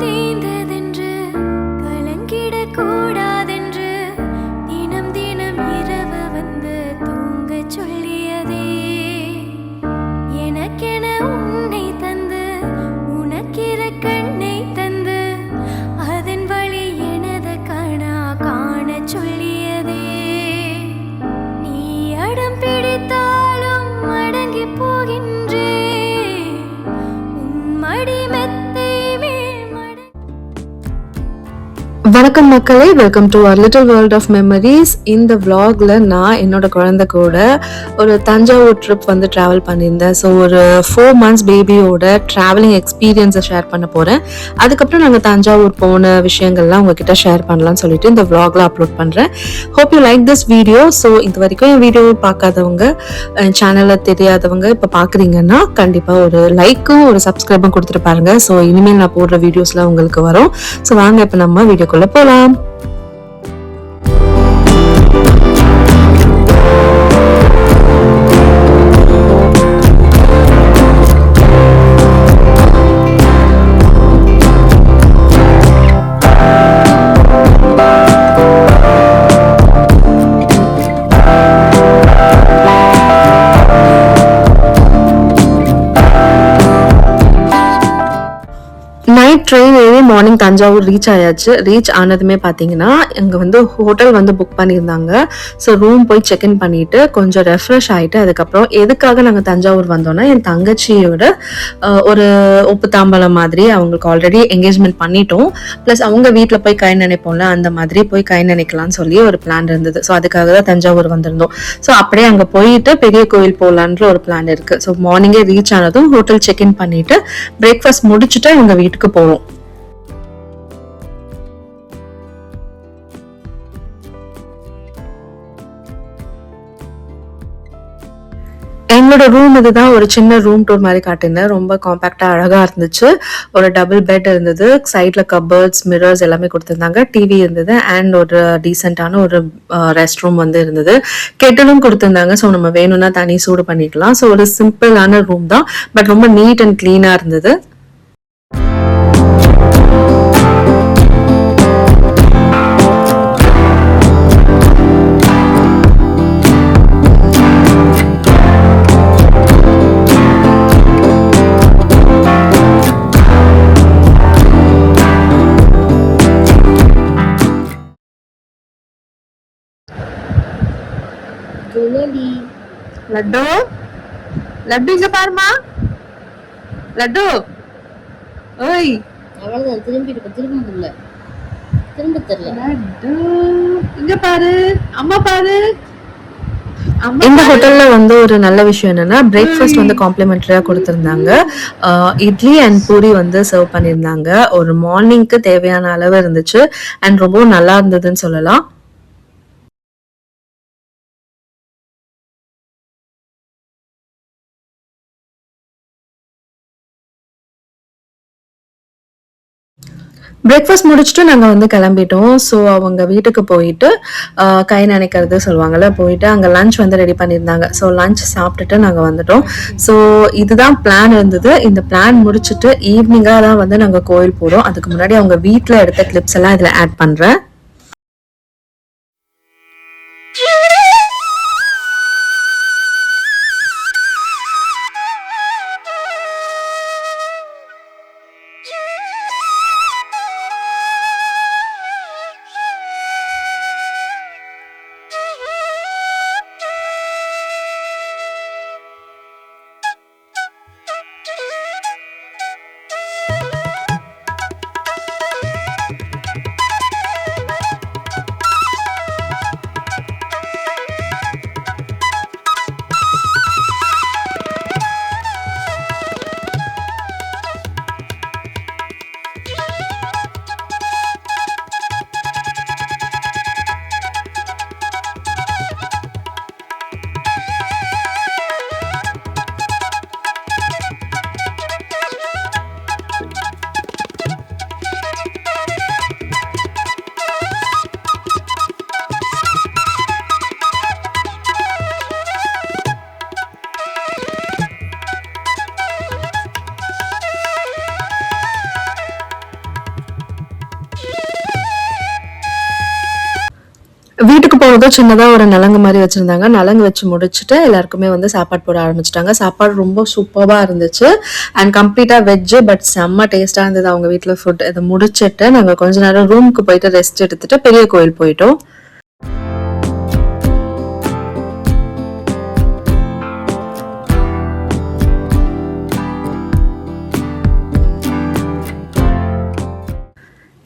தேய்ந்ததென்று கலங்கிடக்கூடாதென்று தினம் தினம் இரவு வந்து தூங்கச் சொல்லியதே. எனக்கென உன்னை தந்து உனக்கிற கண்ணை தந்து அதன் வழி எனது கணா காணச் சொல்லியதே. நீ அடம் பிடித்தாலும் அடங்கி போகின்றே உன் மடி மெத்தை மேல் மட. வணக்கம் மக்களே, welcome to our little world of memories. இந்த vlogல நான் என்னோட குழந்தை கூட ஒரு தஞ்சாவூர் ட்ரிப் வந்து ட்ராவல் பண்ணியிருந்தேன். ஸோ ஒரு 4 months பேபியோட ட்ராவலிங் எக்ஸ்பீரியன்ஸை ஷேர் பண்ண போகிறேன். அதுக்கப்புறம் நாங்கள் தஞ்சாவூர் போன விஷயங்கள்லாம் உங்ககிட்ட ஷேர் பண்ணலாம்னு சொல்லிட்டு இந்த vlogல அப்லோட் பண்ணுறேன். Hope you like this video. So இது வரைக்கும் என் வீடியோவை பார்க்காதவங்க, என் சேனலில் தெரியாதவங்க இப்போ பார்க்குறீங்கன்னா கண்டிப்பாக ஒரு லைக்கும் ஒரு சப்ஸ்கிரைபும் கொடுத்துட்டு பாருங்க. ஸோ இனிமேல் நான் போடுற வீடியோஸ்லாம் உங்களுக்கு வரும். ஸோ வாங்க இப்போ நம்ம வீடியோக்குள்ள போலாம். நைட் ட்ரெயின் ஏறி மார்னிங் தஞ்சாவூர் ரீச் ஆயாச்சு. ரீச் ஆனதுமே பார்த்தீங்கன்னா இங்கே வந்து ஹோட்டல் வந்து புக் பண்ணியிருந்தாங்க. ஸோ ரூம் போய் செக்இன் பண்ணிட்டு கொஞ்சம் ரெஃப்ரெஷ் ஆகிட்டு அதுக்கப்புறம் எதுக்காக நாங்கள் தஞ்சாவூர் வந்தோம்னா என் தங்கச்சியோட ஒரு ஒப்பு தாம்பலம் மாதிரி அவங்களுக்கு ஆல்ரெடி என்கேஜ்மெண்ட் பண்ணிட்டோம். ப்ளஸ் அவங்க வீட்டில் போய் கை நினைப்போம்ல, அந்த மாதிரி போய் கை நினைக்கலாம்னு சொல்லி ஒரு பிளான் இருந்தது. ஸோ அதுக்காக தான் தஞ்சாவூர் வந்திருந்தோம். ஸோ அப்படியே அங்கே போயிட்டு பெரிய கோயில் போகலான்ற ஒரு பிளான் இருக்குது. ஸோ மார்னிங்கே ரீச் ஆனதும் ஹோட்டல் செக்இன் பண்ணிட்டு பிரேக்ஃபாஸ்ட் முடிச்சுட்டு எங்கள் வீட்டுக்கு போவோம். எங்களோட ரூம் இதுதான். ஒரு சின்ன ரூம் டூர் மாதிரி காட்டியிருந்தேன். ரொம்ப காம்பேக்டா அழகா இருந்துச்சு. ஒரு டபுள் பெட் இருந்தது, சைட்ல கபர்ட்ஸ், மிரர்ஸ் எல்லாமே கொடுத்திருந்தாங்க, டிவி இருந்தது அண்ட் ஒரு டீசென்டான ஒரு ரெஸ்ட் ரூம் வந்து இருந்தது. கெட்டிலும் கொடுத்திருந்தாங்க. ஸோ நம்ம வேணும்னா தனி சூடு பண்ணிக்கலாம். ஸோ ஒரு சிம்பிளான ரூம் தான், பட் ரொம்ப நீட் அண்ட் கிளீனா இருந்தது. லட்டு லட்டு இங்க பாருமா, லட்டு ஓய் அவ்வளவுதான். திரும்ப தெரியல. லட்டு இங்க பாரு, அம்மா பாரு. இந்த ஹோட்டல்ல வந்து ஒரு நல்ல விஷயம் என்னன்னா பிரேக்ஃபாஸ்ட் வந்து காம்ப்ளிமெண்டரியா கொடுத்திருந்தாங்க. இட்லி அண்ட் பூரி வந்து சர்வ் பண்ணியிருந்தாங்க. ஒரு மார்னிங்க்கு தேவையான அளவு இருந்துச்சு அண்ட் ரொம்ப நல்லா இருந்ததுன்னு சொல்லலாம். பிரேக்ஃபாஸ்ட் முடிச்சுட்டு நாங்கள் வந்து கிளம்பிட்டோம். ஸோ அவங்க வீட்டுக்கு போயிட்டு கை நினைக்கிறது சொல்லுவாங்கள்ல, போயிட்டு அங்கே லஞ்ச் வந்து ரெடி பண்ணியிருந்தாங்க. ஸோ லஞ்ச் சாப்பிட்டுட்டு நாங்கள் வந்துட்டோம். ஸோ இதுதான் பிளான் இருந்தது. இந்த பிளான் முடிச்சுட்டு ஈவினிங்காக தான் வந்து நாங்கள் கோயில் போகிறோம். அதுக்கு முன்னாடி அவங்க வீட்டில் எடுத்த கிளிப்ஸ் எல்லாம் இதில் ஆட் பண்ணுறேன். வீட்டுக்கு போனதும் சின்னதா ஒரு நலங்கு மாரி வச்சிருந்தாங்க. நலங்கு வச்சு முடிச்சுட்டு எல்லாருக்குமே வந்து சாப்பாடு போட ஆரம்பிச்சுட்டாங்க. சாப்பாடு ரொம்ப சூப்பர்பா இருந்துச்சு. அண்ட் கம்ப்ளீட்டா வெஜ் பட் செம்ம டேஸ்ட்டா இருந்தது அவங்க வீட்ல ஃபுட். இத முடிச்சுட்டு நாங்க கொஞ்ச நேரம் ரூமுக்கு போயிட்டு ரெஸ்ட் எடுத்துட்டு பெரிய கோயில் போயிட்டோம்.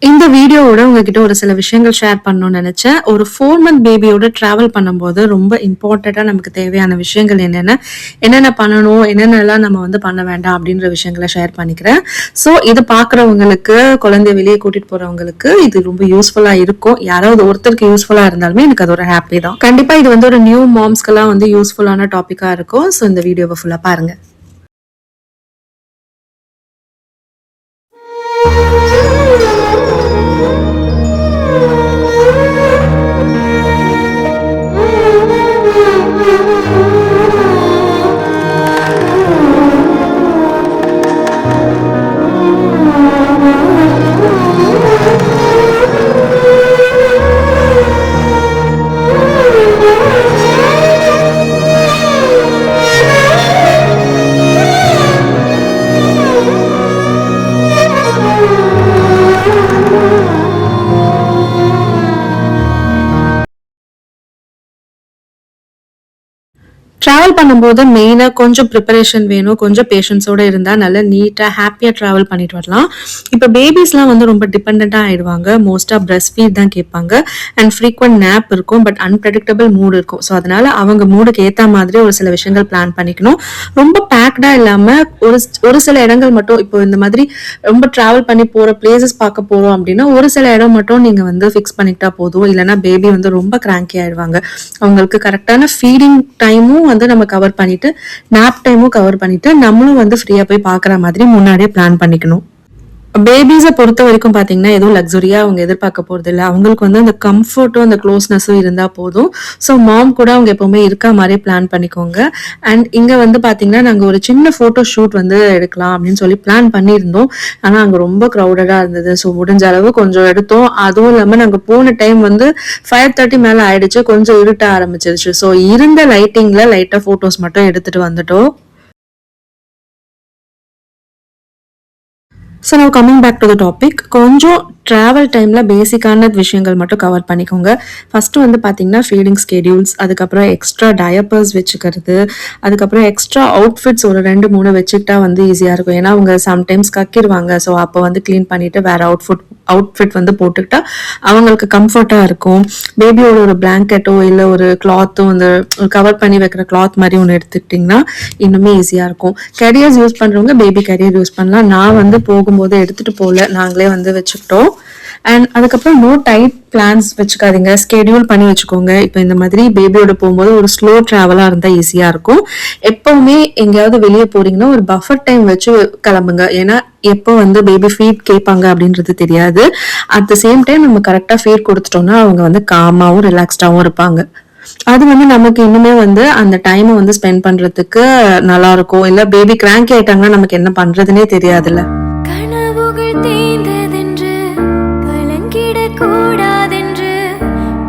இந்த வீடியோவோட உங்ககிட்ட ஒரு சில விஷயங்கள் ஷேர் பண்ணணும்னு நினைச்சேன். ஒரு 4 மந்த் பேபியோட டிராவல் பண்ணும்போது ரொம்ப இம்பார்ட்டண்டா நமக்கு தேவையான விஷயங்கள் என்னென்ன பண்ணணும், என்னென்னலாம் நம்ம வந்து பண்ண வேண்டாம் அப்படின்ற விஷயங்களை ஷேர் பண்ணிக்கிறேன். ஸோ இது பார்க்குறவங்களுக்கு, குழந்தைய வெளியே கூட்டிட்டு போறவங்களுக்கு இது ரொம்ப யூஸ்ஃபுல்லா இருக்கும். யாராவது ஒருத்தருக்கு யூஸ்ஃபுல்லா இருந்தாலுமே எனக்கு அது ஒரு ஹாப்பி தான். கண்டிப்பா இது வந்து ஒரு நியூ மாம்ஸ்க்கெல்லாம் வந்து யூஸ்ஃபுல்லான டாபிக்கா இருக்கும். ஸோ இந்த வீடியோவை ஃபுல்லா பாருங்க. ட்ராவல் பண்ணும்போது மெயினாக கொஞ்சம் ப்ரிப்பரேஷன் வேணும், கொஞ்சம் பேஷன்ஸோடு இருந்தால் நல்லா நீட்டாக ஹாப்பியாக ட்ராவல் பண்ணிட்டு வரலாம். இப்போ பேபிஸ்லாம் வந்து ரொம்ப டிபெண்ட்டாக ஆகிடுவாங்க. மோஸ்ட்டாக பிரஸ்ட் ஃபீட் தான் கேட்பாங்க. அண்ட் ஃப்ரீக்வெண்ட் நேப் இருக்கும். பட் அன்பிரடிக்டபிள் மூடு இருக்கும். ஸோ அதனால் அவங்க மூடுக்கு ஏற்ற மாதிரி ஒரு சில விஷயங்கள் பிளான் பண்ணிக்கணும். ரொம்ப பேக்டாக இல்லாமல் ஒரு சில இடங்கள் மட்டும், இப்போ இந்த மாதிரி ரொம்ப ட்ராவல் பண்ணி போகிற பிளேசஸ் பார்க்க போகிறோம் அப்படின்னா ஒரு சில இடம் மட்டும் நீங்கள் வந்து ஃபிக்ஸ் பண்ணிக்கிட்டா போதும். இல்லைனா பேபி வந்து ரொம்ப கிராங்கி ஆகிடுவாங்க. அவங்களுக்கு கரெக்டான ஃபீடிங் டைமும் வந்து நம்ம கவர் பண்ணிட்டு நாப் டைமும் கவர் பண்ணிட்டு நம்மளும் வந்து ஃப்ரீயா போய் பாக்குற மாதிரி முன்னாடியே பிளான் பண்ணிக்கணும். பேபிஸை பொறுத்த வரைக்கும் பார்த்தீங்கன்னா எதுவும் லக்ஸுரியாக அவங்க எதிர்பார்க்க போகிறது இல்லை. அவங்களுக்கு வந்து அந்த கம்ஃபர்ட்டும் அந்த க்ளோஸ்னஸும் இருந்தால் போதும். ஸோ மாம் கூட அவங்க எப்போவுமே இருக்க மாதிரி பிளான் பண்ணிக்கோங்க. அண்ட் இங்கே வந்து பார்த்தீங்கன்னா நாங்கள் ஒரு சின்ன ஃபோட்டோ ஷூட் வந்து எடுக்கலாம் அப்படின்னு சொல்லி பிளான் பண்ணியிருந்தோம். ஆனால் அங்கே ரொம்ப க்ரௌடடாக இருந்தது. ஸோ முடிஞ்ச அளவு கொஞ்சம் எடுத்தோம். அதுவும் இல்லாமல் நாங்கள் போன டைம் வந்து 5:30 மேலே ஆயிடுச்சு. கொஞ்சம் இருட்ட ஆரம்பிச்சிருச்சு. ஸோ இருந்த லைட்டிங்கில் லைட்டாக ஃபோட்டோஸ் மட்டும் எடுத்துகிட்டு வந்துட்டோம். ஸோ நான் coming back to the topic, கொஞ்சம் ட்ராவல் டைமில் பேசிக்கான விஷயங்கள் மட்டும் கவர் பண்ணிக்கோங்க. ஃபஸ்ட்டு வந்து பார்த்தீங்கன்னா ஃபீடிங் ஸ்கெடியூல்ஸ், அதுக்கப்புறம் எக்ஸ்ட்ரா டயப்பர்ஸ் வச்சுக்கிறது, அதுக்கப்புறம் எக்ஸ்ட்ரா அவுட்ஃபிட்ஸ் ஒரு 2-3 வச்சுக்கிட்டா வந்து ஈஸியாக இருக்கும். ஏன்னா அவங்க சம்டைம்ஸ் கக்கிடுவாங்க. ஸோ அப்போ வந்து க்ளீன் பண்ணிவிட்டு வேறு அவுட்ஃபிட் வந்து போட்டுக்கிட்டா அவங்களுக்கு கம்ஃபர்ட்டாக இருக்கும். பேபியோட ஒரு பிளாங்கெட்டோ இல்லை ஒரு கிளாத்தோ அந்த கவர் பண்ணி வைக்கிற கிளாத் மாதிரி ஒன்று எடுத்துக்கிட்டிங்கன்னா இன்னுமே ஈஸியாக இருக்கும். கேரியர்ஸ் யூஸ் பண்ணுறவங்க பேபி கேரியர் யூஸ் பண்ணலாம். நான் வந்து போகும்போது எடுத்துகிட்டு போகல, நாங்களே வந்து வச்சுக்கிட்டோம். அண்ட் அதுக்கப்புறம் நோ டைட் பிளான்ஸ் வச்சுக்காதீங்க, ஸ்கெடியூல் பண்ணி வச்சுக்கோங்க. இப்போ இந்த மாதிரி பேபியோட போகும்போது ஒரு ஸ்லோ ட்ராவலாக இருந்தால் ஈஸியாக இருக்கும். எப்போவுமே எங்கேயாவது வெளியே போறீங்கன்னா ஒரு பஃபர் டைம் வச்சு கிளம்புங்க. ஏன்னா எப்போ வந்து பேபி ஃபீட் கேட்பாங்க அப்படின்றது தெரியாது. அட் த சேம் டைம் நம்ம கரெக்டாக ஃபீட் கொடுத்துட்டோம்னா அவங்க வந்து காமாகவும் ரிலாக்ஸ்டாகவும் இருப்பாங்க. அது வந்து நமக்கு இன்னுமே வந்து அந்த டைமை வந்து ஸ்பெண்ட் பண்றதுக்கு நல்லா இருக்கும். இல்லை பேபி கிராங்கி ஆயிட்டாங்கன்னா நமக்கு என்ன பண்றதுன்னே தெரியாதுல்ல. கனவுகள் தேய்ந்ததென்று கலங்கிடக் கூடாதென்று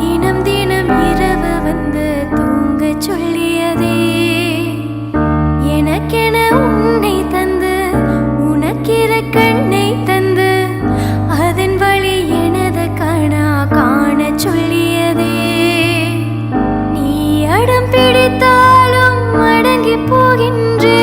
தினம் தினம் இரவு வந்து தூங்கச் சொல்லியதே. எனக்கென உன்னை தந்து உனக்கிற கண்ணை தந்து அதன் வழி எனது கணா காணச் சொல்லியதே. நீ அடம் பிடித்தாலும் அடங்கி போகின்றே,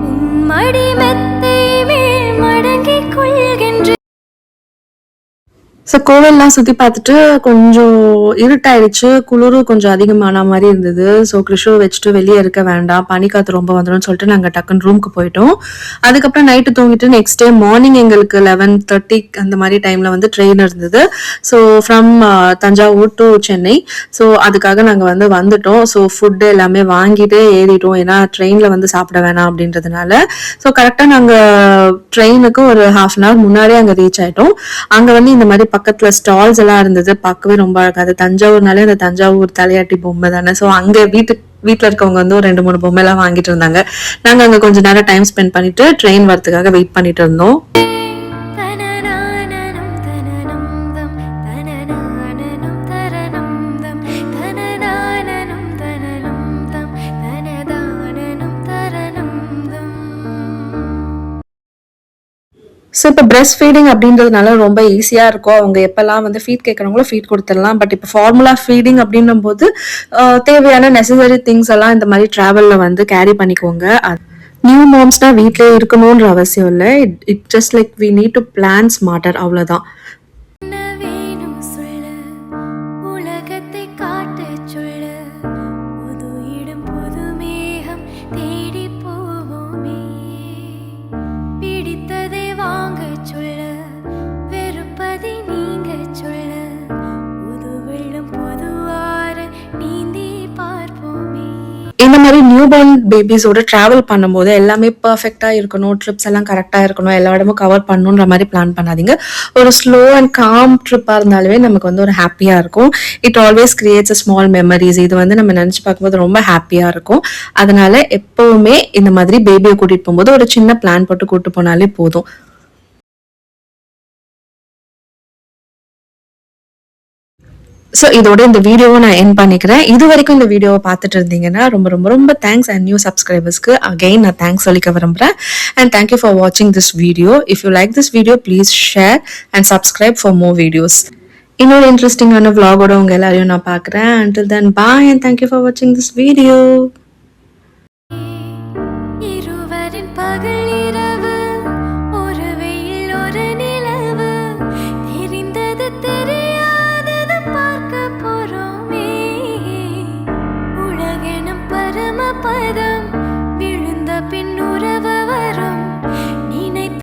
உன் மடி மெத்தை மேல் மடங்கிக் கொள்கின்றே. ஸோ கோவில்லாம் சுற்றி பார்த்துட்டு கொஞ்சம் இருட்டாயிடுச்சு. குளிரும் கொஞ்சம் அதிகமான மாதிரி இருந்தது. ஸோ கிருஷுவை வச்சுட்டு வெளியே இருக்க வேண்டாம், பனிக்காற்று ரொம்ப வந்துடும் சொல்லிட்டு நாங்கள் டக்குன்னு ரூமுக்கு போயிட்டோம். அதுக்கப்புறம் நைட்டு தூங்கிட்டு நெக்ஸ்ட் டே மார்னிங் எங்களுக்கு 11:30 அந்த மாதிரி டைமில் வந்து ட்ரெயின் இருந்தது. So from Thanjavur to Chennai. So அதுக்காக நாங்கள் வந்து வந்துட்டோம். ஸோ ஃபுட்டு எல்லாமே வாங்கிட்டு ஏறிட்டோம். ஏன்னா ட்ரெயினில் வந்து சாப்பிட வேணாம் அப்படின்றதுனால. ஸோ கரெக்டாக நாங்கள் ட்ரெயினுக்கு ஒரு 1/2 hour முன்னாடியே அங்கே ரீச் ஆகிட்டோம். அங்கே வந்து இந்த மாதிரி பக்கத்துல ஸ்டால்ஸ் எல்லாம் இருந்தது. பார்க்கவே ரொம்ப அழகா. அது தஞ்சாவூர்னாலே அந்த தஞ்சாவூர் தலையாட்டி பொம்மை தானே. ஸோ அங்க வீட்டுல இருக்கவங்க வந்து ஒரு 2-3 பொம்மை எல்லாம் வாங்கிட்டு இருந்தாங்க. நாங்க அங்க கொஞ்ச நேரம் டைம் ஸ்பெண்ட் பண்ணிட்டு ட்ரெயின் வரதுக்காக வெயிட் பண்ணிட்டு இருந்தோம். தனநானனம் தனனம் தம் தனநானனம் ஸோ இப்போ பிரெஸ்ட் ஃபீடிங் அப்படின்றதுனால ரொம்ப ஈஸியாக இருக்கும். அவங்க எப்போல்லாம் வந்து ஃபீட் கேட்குறாங்களோ ஃபீட் கொடுத்துடலாம். பட் இப்போ ஃபார்முலா ஃபீடிங் அப்படின்னும்போது தேவையான நெசசரி திங்ஸ் எல்லாம் இந்த மாதிரி ட்ராவலில் வந்து கேரி பண்ணிக்கோங்க. நியூ மாம்ஸ்னால் வீட்டிலே இருக்கணுன்ற அவசியம் இல்லை. It just like we need to plan smarter, அவ்வளோதான். என்ன வேணும் சொல்லு, உலகத்தை காட்டச் சொல்லு, புது இடம் புது மேகம் தேடி போவோமே, பிடித்ததை வாங்கச் சொல்லு, வெறுப்பதை நீங்கச் சொல்லு, புது வெள்ளம் புது ஆறு நீந்தி பார்ப்போமே. இந்த மாதிரி நியூ பார்ன் பேபிஸோட ட்ராவல் பண்ணும்போது எல்லாமே பர்ஃபெக்டாக இருக்கணும், ட்ரிப்ஸ் எல்லாம் கரெக்டாக இருக்கணும், எல்லா இடமும் கவர் பண்ணணுன்ற மாதிரி பிளான் பண்ணாதீங்க. ஒரு ஸ்லோ அண்ட் காம் ட்ரிப்பாக இருந்தாலுமே நமக்கு வந்து ஒரு ஹாப்பியாக இருக்கும். It always creates a small memories. இது வந்து நம்ம நினச்சி பார்க்கும்போது ரொம்ப ஹாப்பியாக இருக்கும். அதனால எப்போவுமே இந்த மாதிரி பேபியை கூட்டிகிட்டு போகும்போது ஒரு சின்ன பிளான் போட்டு கூப்பிட்டு போனாலே போதும். ஸோ இதோட இந்த வீடியோவை நான் என் பண்ணிக்கிறேன். இது வரைக்கும் இந்த வீடியோவை பார்த்துட்டு இருந்தீங்கன்னா ரொம்ப ரொம்ப ரொம்ப தேங்க்ஸ். அண்ட் நியூ சப்ஸ்கிரைபர்ஸ்க்கு அகெயின் நான் தேங்க்ஸ் சொல்லிக்க விரும்புகிறேன். அண்ட் தேங்க்யூ ஃபார் வாட்சிங் this video. If you like this video please share and subscribe for more videos. இன்னொரு இன்ட்ரெஸ்டிங்கான vlog-ஓட உங்கள் எல்லாரையும் நான் பார்க்குறேன். Until then, bye and thank you for watching this video. இருவரின் பகல்